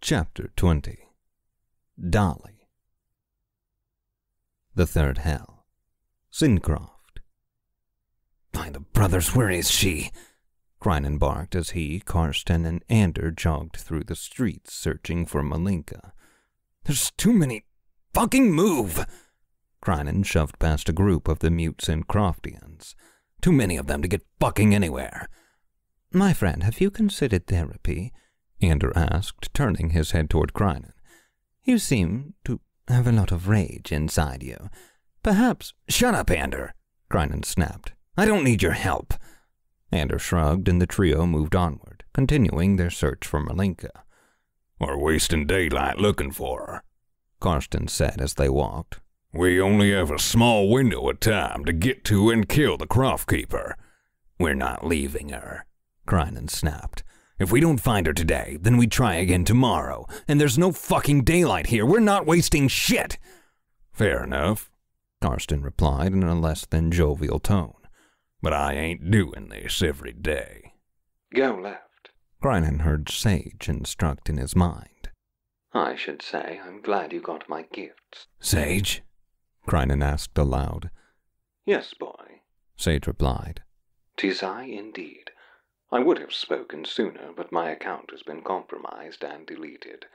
Chapter 20. Dolly. The Third Hell. Sincroft. By the brothers, where is she? Crinan barked as he, Karsten, and Ander jogged through the streets searching for Malinka. There's too many. Fucking move! Crinan shoved past a group of the mute Sincroftians. Too many of them to get fucking anywhere. My friend, have you considered therapy? Ander asked, turning his head toward Crinan. You seem to have a lot of rage inside you. Perhaps— Shut up, Ander! Crinan snapped. I don't need your help. Ander shrugged, and the trio moved onward, continuing their search for Malinka. We're wasting daylight looking for her, Karsten said as they walked. We only have a small window of time to get to and kill the Croft Keeper. We're not leaving her, Crinan snapped. If we don't find her today, then we try again tomorrow, and there's no fucking daylight here. We're not wasting shit. Fair enough, Karsten replied in a less than jovial tone. But I ain't doing this every day. Go left, Crinan heard Sage instruct in his mind. I should say I'm glad you got my gifts. Sage? Crinan asked aloud. Yes, boy, Sage replied. 'Tis I indeed. I would have spoken sooner, but my account has been compromised and deleted.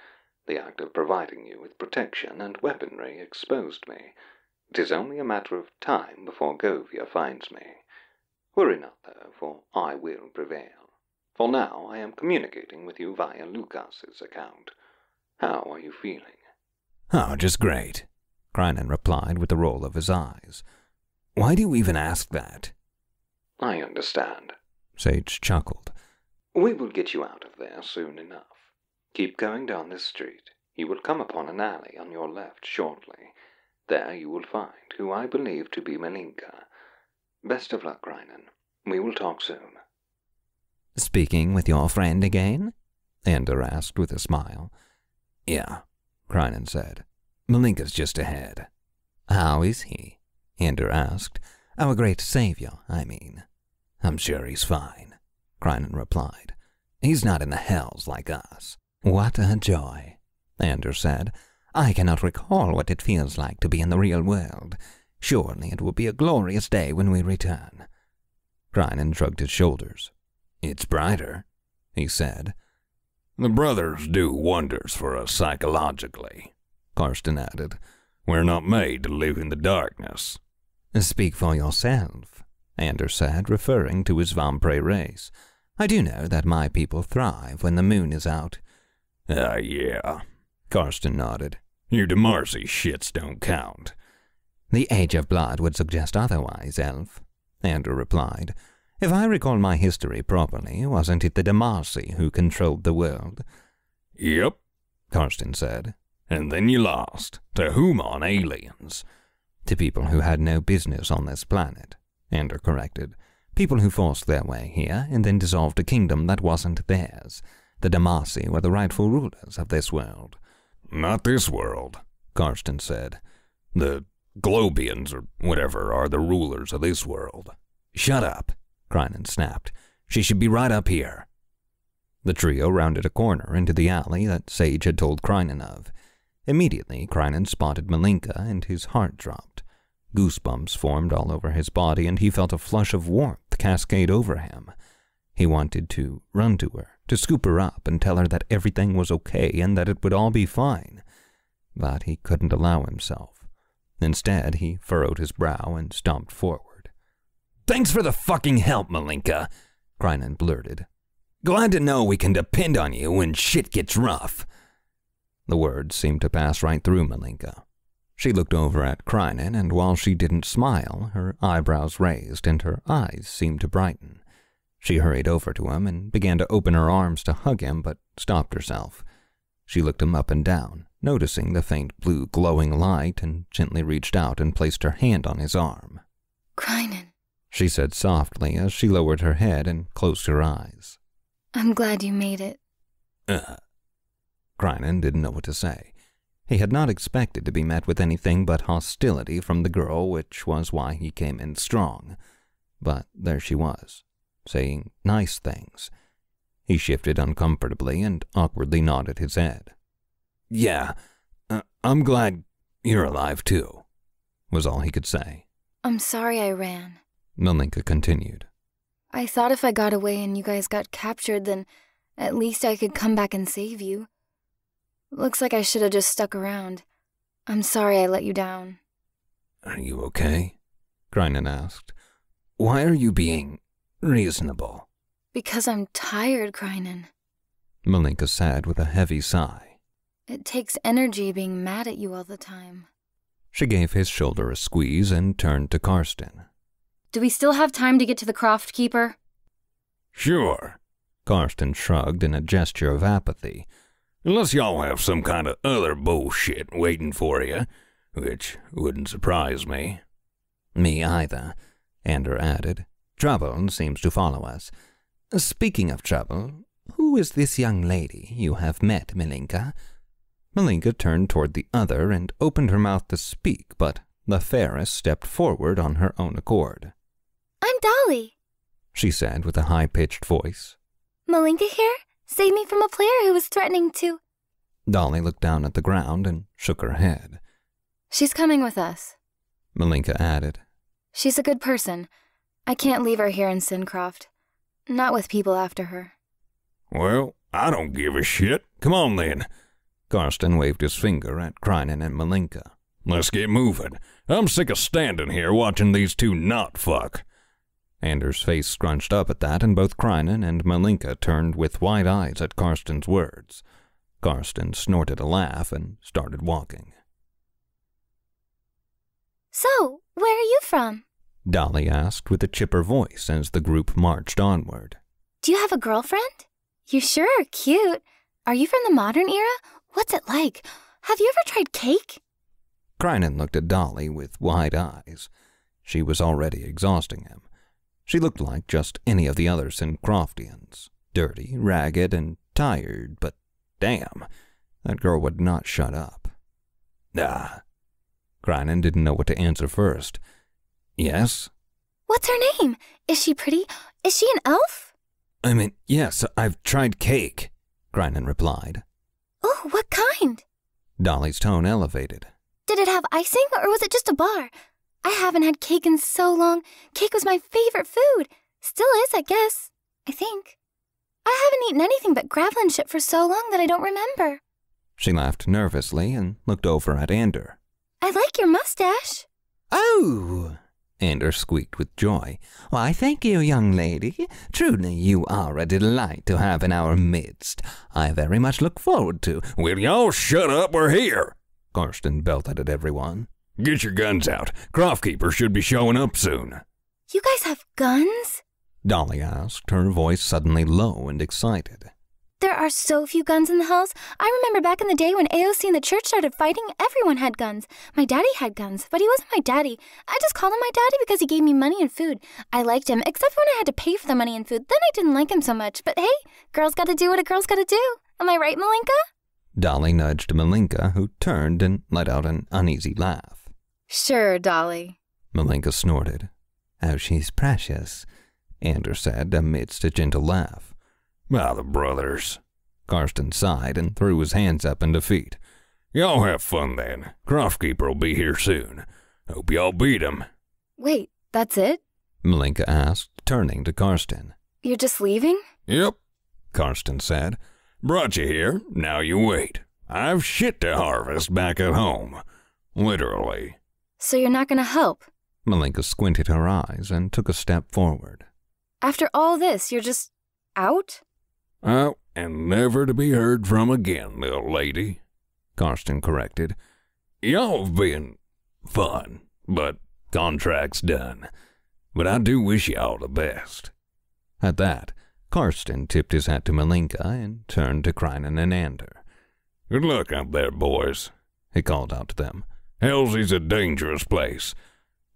The act of providing you with protection and weaponry exposed me. 'Tis only a matter of time before Govia finds me. Worry not, though, for I will prevail. For now I am communicating with you via Lucas's account. How are you feeling? Oh, just great, Crinan replied with a roll of his eyes. Why do you even ask that? I understand, Sage chuckled. We will get you out of there soon enough. Keep going down this street. You will come upon an alley on your left shortly. There you will find who I believe to be Malinka. Best of luck, Crinan. We will talk soon. Speaking with your friend again? Ander asked with a smile. Yeah, Crinan said. Malinka's just ahead. How is he? Ander asked. Our great savior, I mean. I'm sure he's fine, Crinan replied. He's not in the hells like us. What a joy, Ander said. I cannot recall what it feels like to be in the real world. Surely it will be a glorious day when we return. Crinan shrugged his shoulders. It's brighter, he said. The brothers do wonders for us psychologically, Karsten added. We're not made to live in the darkness. Speak for yourself, Ander said, referring to his vampire race. I do know that my people thrive when the moon is out. Yeah, Karsten nodded. Your Demarcy shits don't count. The Age of Blood would suggest otherwise, Elf, Ander replied. If I recall my history properly, wasn't it the Demarcy who controlled the world? Yep, Karsten said. And then you lost. To whom on aliens? To people who had no business on this planet, Ander corrected. People who forced their way here and then dissolved a kingdom that wasn't theirs. The Demarcy were the rightful rulers of this world. Not this world, Karsten said. The Globians or whatever are the rulers of this world. Shut up, Crinan snapped. She should be right up here. The trio rounded a corner into the alley that Sage had told Crinan of. Immediately, Crinan spotted Malinka and his heart dropped. Goosebumps formed all over his body and he felt a flush of warmth cascade over him. He wanted to run to her, to scoop her up and tell her that everything was okay and that it would all be fine. But he couldn't allow himself. Instead, he furrowed his brow and stomped forward. Thanks for the fucking help, Malinka, Crinan blurted. Glad to know we can depend on you when shit gets rough. The words seemed to pass right through Malinka. She looked over at Crinan, and while she didn't smile, her eyebrows raised and her eyes seemed to brighten. She hurried over to him and began to open her arms to hug him, but stopped herself. She looked him up and down, noticing the faint blue glowing light, and gently reached out and placed her hand on his arm. Crinan, she said softly as she lowered her head and closed her eyes. I'm glad you made it. Crinan didn't know what to say. He had not expected to be met with anything but hostility from the girl, which was why he came in strong. But there she was, saying nice things. He shifted uncomfortably and awkwardly nodded his head, Yeah, I'm glad you're alive too, was all he could say. I'm sorry I ran. Malinka continued. I thought if I got away and you guys got captured, then at least I could come back and save you. Looks like I should have just stuck around. I'm sorry I let you down. Are you okay? Krynen asked. Why are you being reasonable? Because I'm tired, Krynen. Malinka said with a heavy sigh. It takes energy being mad at you all the time. She gave his shoulder a squeeze and turned to Karsten. Do we still have time to get to the Croft Keeper? Sure. Karsten shrugged in a gesture of apathy. Unless y'all have some kind of other bullshit waiting for you, which wouldn't surprise me. Me either, Ander added. Trouble seems to follow us. Speaking of trouble, who is this young lady you have met, Malinka? Malinka turned toward the other and opened her mouth to speak, but the Ferris stepped forward on her own accord. I'm Dolly, she said with a high-pitched voice. Malinka here? Saved me from a player who was threatening to... Dolly looked down at the ground and shook her head. She's coming with us, Malinka added. She's a good person. I can't leave her here in Syncroft. Not with people after her. Well, I don't give a shit. Come on then. Karsten waved his finger at Krynen and Malinka. Let's get moving. I'm sick of standing here watching these two not fuck. Ander's face scrunched up at that, and both Krynen and Malinka turned with wide eyes at Karsten's words. Karsten snorted a laugh and started walking. So, where are you from? Dolly asked with a chipper voice as the group marched onward. Do you have a girlfriend? You sure are cute. Are you from the modern era? What's it like? Have you ever tried cake? Krynen looked at Dolly with wide eyes. She was already exhausting him. She looked like just any of the other Syncroftians. Dirty, ragged, and tired, but damn, that girl would not shut up. Nah. Krynen didn't know what to answer first. Yes? What's her name? Is she pretty? Is she an elf? I mean, yes, I've tried cake, Krynen replied. Oh, what kind? Dolly's tone elevated. Did it have icing, or was it just a bar? I haven't had cake in so long. Cake was my favorite food. Still is, I guess. I think. I haven't eaten anything but gravelin shit for so long that I don't remember. She laughed nervously and looked over at Ander. I like your mustache. Oh, Ander squeaked with joy. Why, thank you, young lady. Truly, you are a delight to have in our midst. I very much look forward to... Will y'all shut up? We're here. Karsten belted at everyone. Get your guns out. Croft Keeper should be showing up soon. You guys have guns? Dolly asked, her voice suddenly low and excited. There are so few guns in the halls. I remember back in the day when AOC and the church started fighting, everyone had guns. My daddy had guns, but he wasn't my daddy. I just called him my daddy because he gave me money and food. I liked him, except when I had to pay for the money and food. Then I didn't like him so much. But hey, girls gotta do what a girl's gotta do. Am I right, Malinka? Dolly nudged Malinka, who turned and let out an uneasy laugh. Sure, Dolly. Malinka snorted. Oh, she's precious, Ander said amidst a gentle laugh. By the brothers. Karsten sighed and threw his hands up in defeat. Y'all have fun then. Croft Keeper will be here soon. Hope y'all beat him. Wait, that's it? Malinka asked, turning to Karsten. You're just leaving? Yep, Karsten said. Brought you here, now you wait. I've shit to harvest back at home. Literally. So you're not gonna help? Malinka squinted her eyes and took a step forward. After all this, you're just out? Out and never to be heard from again, little lady, Karsten corrected. Y'all have been fun, but contract's done. But I do wish y'all the best. At that, Karsten tipped his hat to Malinka and turned to Krynen and Ander. Good luck out there, boys, he called out to them. Hellsy's a dangerous place.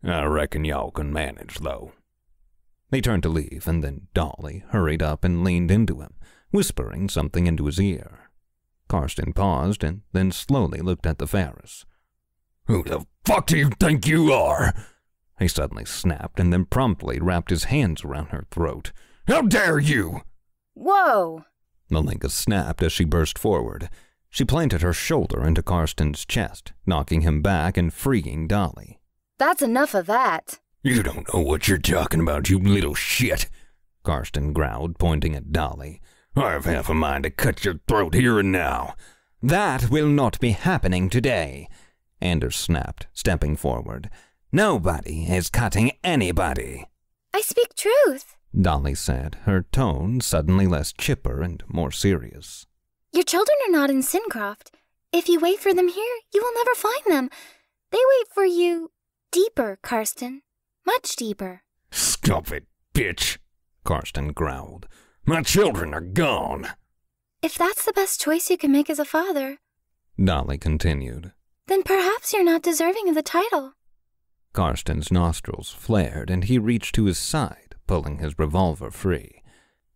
I reckon y'all can manage, though. They turned to leave, and then Dolly hurried up and leaned into him, whispering something into his ear. Karsten paused and then slowly looked at the Ferris. Who the fuck do you think you are? He suddenly snapped and then promptly wrapped his hands around her throat. How dare you? Whoa! Malinka snapped as she burst forward. She planted her shoulder into Karsten's chest, knocking him back and freeing Dolly. That's enough of that. You don't know what you're talking about, you little shit, Karsten growled, pointing at Dolly. I've half a mind to cut your throat here and now. That will not be happening today, Anders snapped, stepping forward. Nobody is cutting anybody. I speak truth, Dolly said, her tone suddenly less chipper and more serious. Your children are not in Syncroft. If you wait for them here, you will never find them. They wait for you deeper, Karsten. Much deeper. Stop it, bitch, Karsten growled. My children are gone. If that's the best choice you can make as a father, Dolly continued, then perhaps you're not deserving of the title. Karsten's nostrils flared and he reached to his side, pulling his revolver free.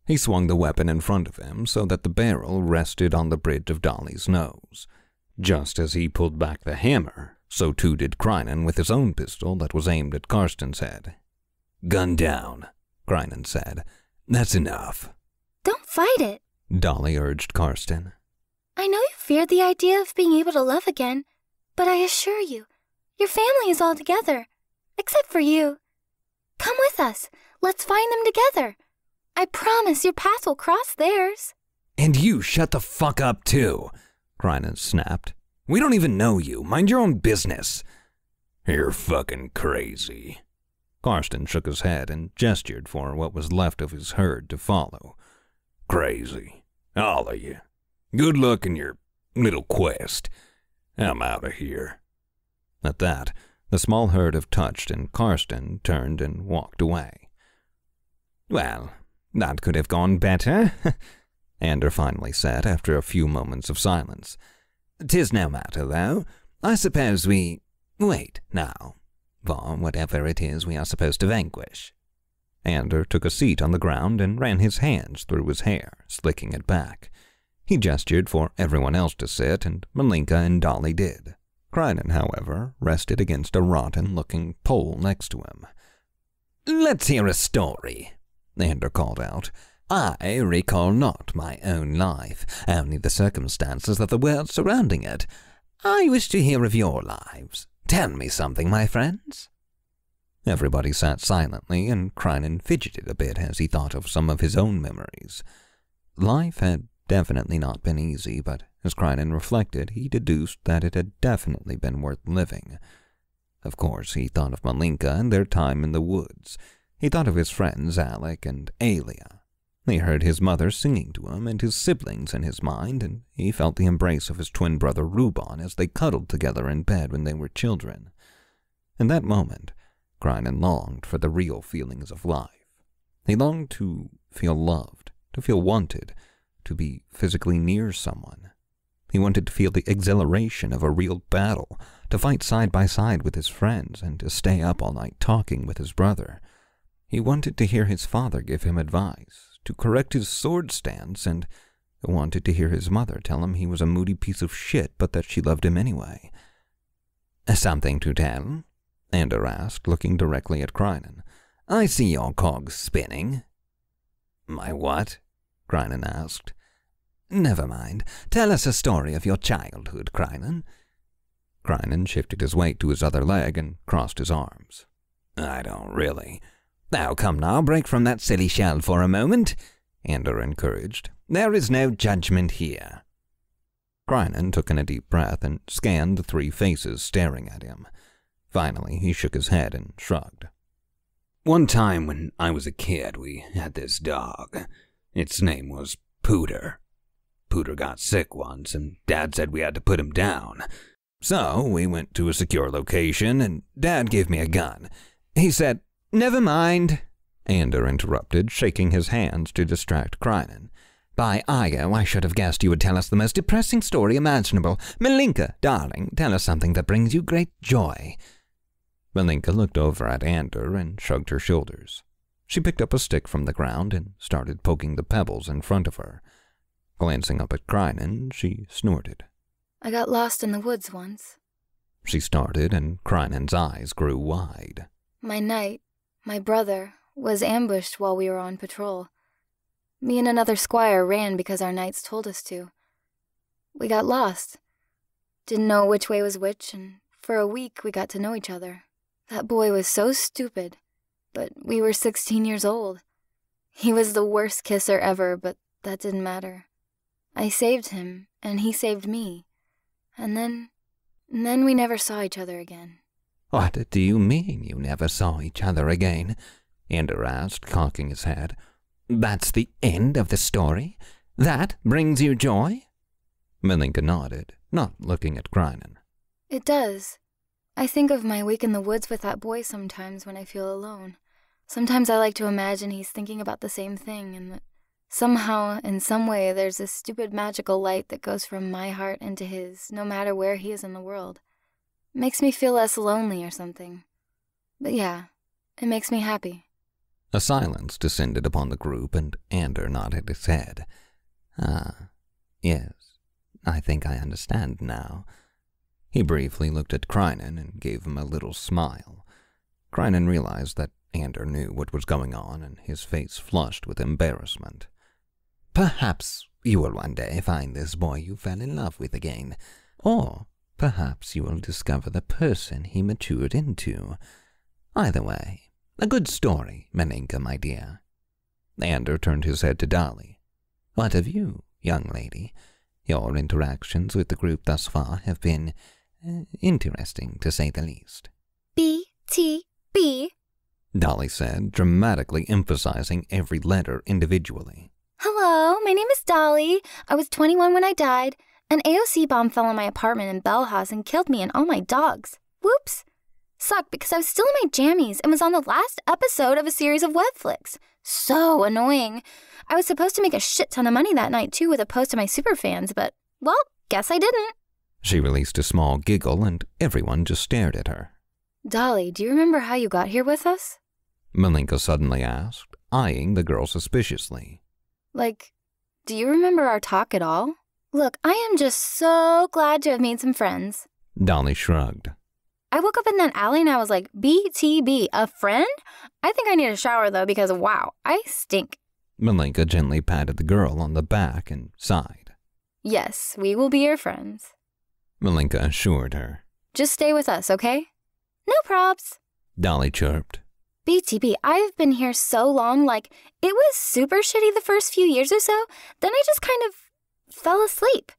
He swung the weapon in front of him so that the barrel rested on the bridge of Dolly's nose. Just as he pulled back the hammer, so too did Krynen with his own pistol that was aimed at Karsten's head. Gun down, Krynen said. That's enough. Don't fight it, Dolly urged Karsten. I know you feared the idea of being able to love again, but I assure you, your family is all together, except for you. Come with us. Let's find them together. I promise your path will cross theirs. And you shut the fuck up, too, Krynen snapped. We don't even know you. Mind your own business. You're fucking crazy. Karsten shook his head and gestured for what was left of his herd to follow. Crazy. All of you. Good luck in your little quest. I'm out of here. At that, the small herd of touched and Karsten turned and walked away. Well, that could have gone better, Ander finally said after a few moments of silence. 'Tis no matter, though. I suppose we wait now for whatever it is we are supposed to vanquish. Ander took a seat on the ground and ran his hands through his hair, slicking it back. He gestured for everyone else to sit, and Malinka and Dolly did. Krynen, however, rested against a rotten-looking pole next to him. Let's hear a story, Ander called out. I recall not my own life, only the circumstances of the world surrounding it. I wish to hear of your lives. Tell me something, my friends. Everybody sat silently, and Krynen fidgeted a bit as he thought of some of his own memories. Life had definitely not been easy, but as Krynen reflected, he deduced that it had definitely been worth living. Of course, he thought of Malinka and their time in the woods. He thought of his friends Alec and Alia. He heard his mother singing to him and his siblings in his mind, and he felt the embrace of his twin brother Ruban as they cuddled together in bed when they were children. In that moment, Krynen longed for the real feelings of life. He longed to feel loved, to feel wanted, to be physically near someone. He wanted to feel the exhilaration of a real battle, to fight side by side with his friends, and to stay up all night talking with his brother. He wanted to hear his father give him advice, to correct his sword stance, and wanted to hear his mother tell him he was a moody piece of shit, but that she loved him anyway. Something to tell? Ander asked, looking directly at Krynen. I see your cogs spinning. My what? Krynen asked. Never mind. Tell us a story of your childhood, Krynen. Krynen shifted his weight to his other leg and crossed his arms. I don't really. Now come now, break from that silly shell for a moment, Ander encouraged. There is no judgment here. Krynen took in a deep breath and scanned the three faces staring at him. Finally, he shook his head and shrugged. One time when I was a kid, we had this dog. Its name was Pooter. Pooter got sick once, and Dad said we had to put him down. So we went to a secure location, and Dad gave me a gun. He said, Never mind, Ander interrupted, shaking his hands to distract Krynen. By Io, I should have guessed you would tell us the most depressing story imaginable. Malinka, darling, tell us something that brings you great joy. Malinka looked over at Ander and shrugged her shoulders. She picked up a stick from the ground and started poking the pebbles in front of her. Glancing up at Krynen, she snorted. I got lost in the woods once. She started, and Krynen's eyes grew wide. My knight, my brother, was ambushed while we were on patrol. Me and another squire ran because our knights told us to. We got lost. Didn't know which way was which, and for a week we got to know each other. That boy was so stupid, but we were 16 years old. He was the worst kisser ever, but that didn't matter. I saved him, and he saved me. And then we never saw each other again. What do you mean you never saw each other again? Ender asked, cocking his head. That's the end of the story? That brings you joy? Malinka nodded, not looking at Krynen. It does. I think of my week in the woods with that boy sometimes when I feel alone. Sometimes I like to imagine he's thinking about the same thing, and that somehow, in some way, there's this stupid magical light that goes from my heart into his, no matter where he is in the world. It makes me feel less lonely or something. But yeah, it makes me happy. A silence descended upon the group, and Ander nodded his head. Ah, yes, I think I understand now. He briefly looked at Krynen and gave him a little smile. Krynen realized that Ander knew what was going on, and his face flushed with embarrassment. Perhaps you will one day find this boy you fell in love with again, or perhaps you will discover the person he matured into. Either way, a good story, Malinka, my dear. Ander turned his head to Dolly. What of you, young lady? Your interactions with the group thus far have been interesting, to say the least. B-T-B, Dolly said, dramatically emphasizing every letter individually. Hello, my name is Dolly. I was 21 when I died. An AOC bomb fell on my apartment in Belhaz and killed me and all my dogs. Whoops. Sucked because I was still in my jammies and was on the last episode of a series of web flicks. So annoying. I was supposed to make a shit ton of money that night too with a post to my superfans, but, well, guess I didn't. She released a small giggle and everyone just stared at her. Dolly, do you remember how you got here with us? Malinka suddenly asked, eyeing the girl suspiciously. Like, do you remember our talk at all? Look, I am just so glad to have made some friends. Dolly shrugged. I woke up in that alley and I was like, BTB, a friend? I think I need a shower though because wow, I stink. Malinka gently patted the girl on the back and sighed. Yes, we will be your friends. Malinka assured her. Just stay with us, okay? No probs. Dolly chirped. BTB, I've been here so long, like, it was super shitty the first few years or so, then I just kind of fell asleep.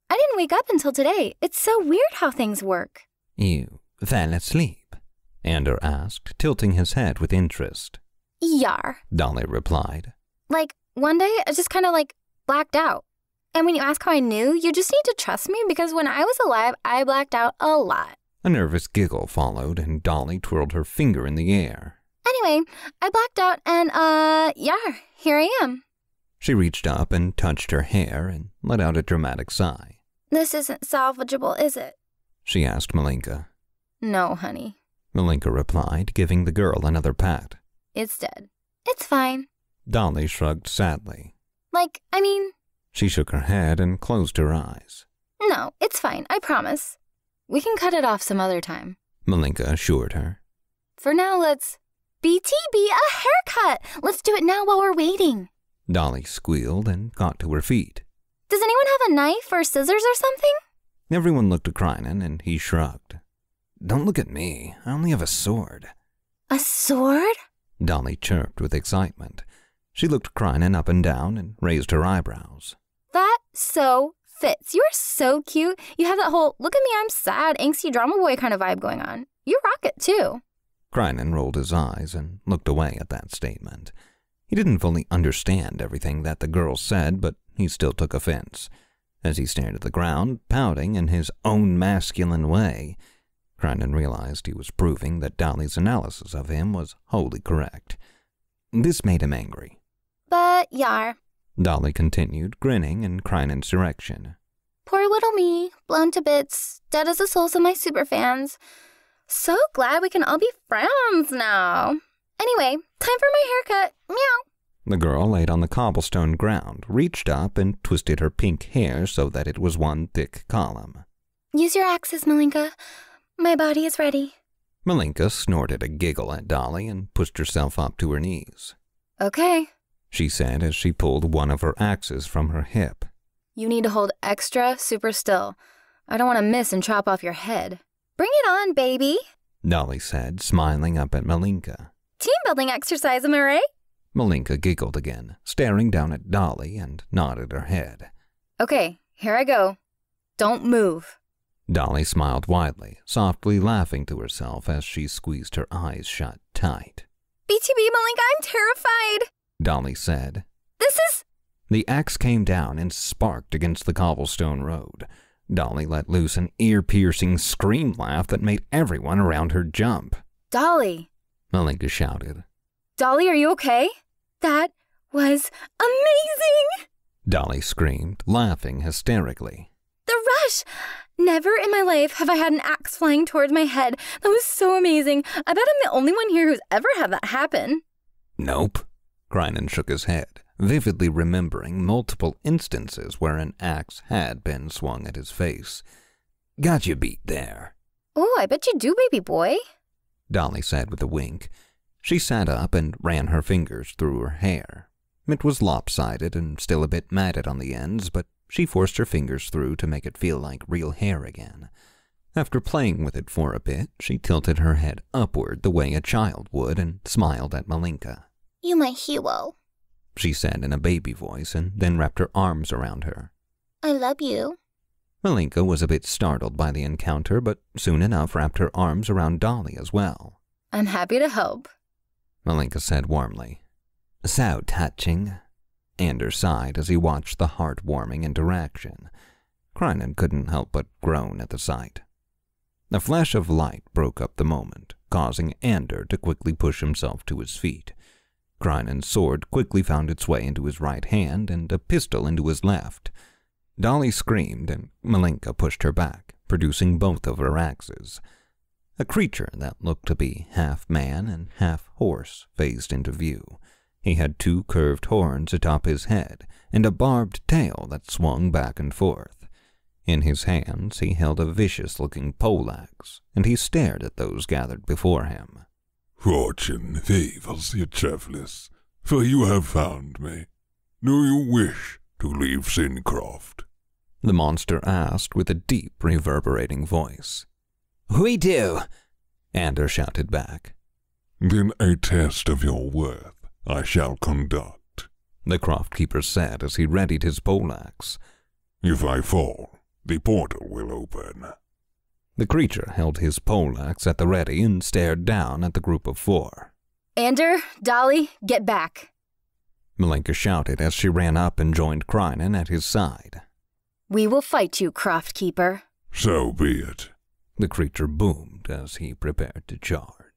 I didn't wake up until today. It's so weird how things work. You fell asleep? Ander asked, tilting his head with interest. Yar. Dolly replied. Like, one day I just kind of like blacked out. And when you ask how I knew, you just need to trust me because when I was alive, I blacked out a lot. A nervous giggle followed and Dolly twirled her finger in the air. Anyway, I blacked out and, here I am. She reached up and touched her hair and let out a dramatic sigh. This isn't salvageable, is it? She asked Malinka. No, honey. Malinka replied, giving the girl another pat. It's dead. It's fine. Dolly shrugged sadly. She shook her head and closed her eyes. No, it's fine, I promise. We can cut it off some other time. Malinka assured her. For now, let's... BTB, a haircut! Let's do it now while we're waiting. Dolly squealed and got to her feet. Does anyone have a knife or scissors or something? Everyone looked at Krynen and he shrugged. Don't look at me. I only have a sword. A sword? Dolly chirped with excitement. She looked Krynen up and down and raised her eyebrows. That so fits. You're so cute. You have that whole, look at me, I'm sad, angsty drama boy kind of vibe going on. You rock it too. Krynen rolled his eyes and looked away at that statement. He didn't fully understand everything that the girl said, but he still took offense. As he stared at the ground, pouting in his own masculine way, Krynen realized he was proving that Dolly's analysis of him was wholly correct. This made him angry. But, yar. Dolly continued, grinning in Krynen's direction. Poor little me, blown to bits, dead as the souls of my superfans. So glad we can all be friends now. Anyway, time for my haircut. Meow. The girl laid on the cobblestone ground, reached up and twisted her pink hair so that it was one thick column. Use your axes, Malinka. My body is ready. Malinka snorted a giggle at Dolly and pushed herself up to her knees. Okay, She said as she pulled one of her axes from her hip. You need to hold extra super still. I don't want to miss and chop off your head. Bring it on, baby, Dolly said, smiling up at Malinka. Team building exercise, am I right? Malinka giggled again, staring down at Dolly, and nodded her head. Okay, here I go. Don't move. Dolly smiled widely, softly laughing to herself as she squeezed her eyes shut tight. BTB, Malinka, I'm terrified. Dolly said. This is... The axe came down and sparked against the cobblestone road. Dolly let loose an ear-piercing scream laugh that made everyone around her jump. Dolly. Malinka shouted. Dolly, are you okay? That was amazing! Dolly screamed, laughing hysterically. The rush! Never in my life have I had an axe flying towards my head. That was so amazing. I bet I'm the only one here who's ever had that happen. Nope. Crinan shook his head, vividly remembering multiple instances where an axe had been swung at his face. Got you beat there. Oh, I bet you do, baby boy, Dolly said with a wink. She sat up and ran her fingers through her hair. It was lopsided and still a bit matted on the ends, but she forced her fingers through to make it feel like real hair again. After playing with it for a bit, she tilted her head upward the way a child would and smiled at Malinka. You my hero, She said in a baby voice and then wrapped her arms around her. I love you. Malinka was a bit startled by the encounter, but soon enough wrapped her arms around Dolly as well. I'm happy to help, Malinka said warmly. So touching. Anders sighed as he watched the heartwarming interaction. Crinan couldn't help but groan at the sight. A flash of light broke up the moment, causing Ander to quickly push himself to his feet. Crinan's sword quickly found its way into his right hand and a pistol into his left. Dolly screamed and Malinka pushed her back, producing both of her axes. A creature that looked to be half man and half horse phased into view. He had 2 curved horns atop his head and a barbed tail that swung back and forth. In his hands he held a vicious-looking poleaxe, and he stared at those gathered before him. Fortune favours you, travellers, for you have found me. Do you wish to leave Sincroft? The monster asked with a deep, reverberating voice. We do, Ander shouted back. Then a test of your worth I shall conduct, The croft keeper said as he readied his poleaxe. If I fall, the portal will open. The creature held his poleaxe at the ready and stared down at the group of 4. Ander, Dolly, get back. Malinka shouted as she ran up and joined Crinan at his side. We will fight you, Croft Keeper. So be it. The creature boomed as he prepared to charge.